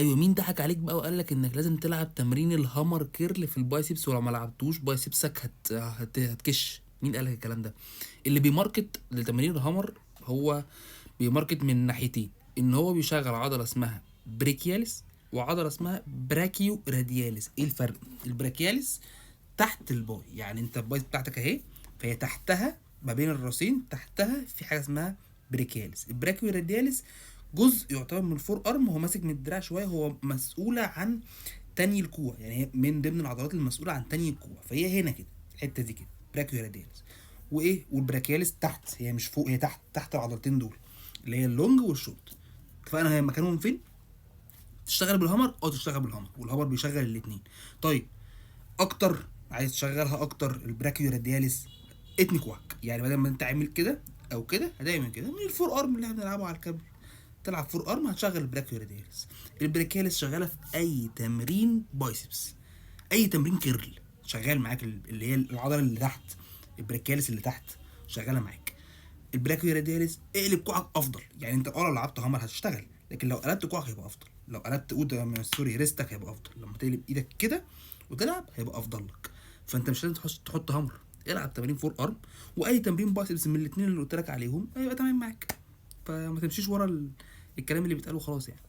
ايوه، مين ضحك عليك بقى وقال لك انك لازم تلعب تمرين الهامر كيرل في البايسبس، ولو ما لعبتوش بايسبسك هتكش؟ مين قال لك الكلام ده؟ اللي بيماركت لتمرين الهامر هو بيماركت من ناحيتين، ان هو بيشغل عضله اسمها بريكياليس وعضله اسمها براكيو رادياليس. ايه الفرق؟ البراكياليس تحت الباي، يعني انت الباي بتاعتك اهي، فهي تحتها ما بين الراسين، تحتها في حاجه اسمها بريكياليس. البراكيو رادياليس جزء يعتبر من الفور ارم، هو ماسك من الدراع شويه، هو مسؤوله عن تاني الكوع، يعني هي من ضمن العضلات المسؤوله عن تاني الكوع، فهي هنا كده الحته دي كده براكيو رادياليس. وايه؟ والبراكياليس تحت، هي مش فوق، هي تحت العضلتين دول اللي هي اللونج والشورت. اتفقنا هي مكانهم فين؟ تشتغل بالهامر او تشتغل بالهامر، والهامر بيشغل الاثنين. طيب اكتر عايز تشغلها اكتر البراكيو رادياليس، اتني كواك، يعني بدل ما انت عامل كده او كده هتعمل كده من الفور ارم اللي احنا بنلعبه على الكابل، تلعب فور ارم هتشغل البراكيو رادياليس. البراكياليس شغاله في اي تمرين بايسبس، اي تمرين كيرل شغال معاك، اللي هي العضله اللي تحت، البراكياليس اللي تحت شغاله معاك. البراكيو رادياليس اقلب كوعك افضل، يعني انت لو لعبت هامر هتشتغل، لكن لو قلبت كوعك هيبقى افضل، لو قلبت سوري ريستك هيبقى افضل، لما تقلب ايدك كده وتلعب هيبقى افضل لك. فانت مش لازم تحط هامر، العب تمارين فور ارم، واي تمرين بايسبس من الاثنين اللي قلت لك عليهم هيبقى تمام معاك. فما تمشيش ورا الكلام اللي بيتقال وخلاص يعني.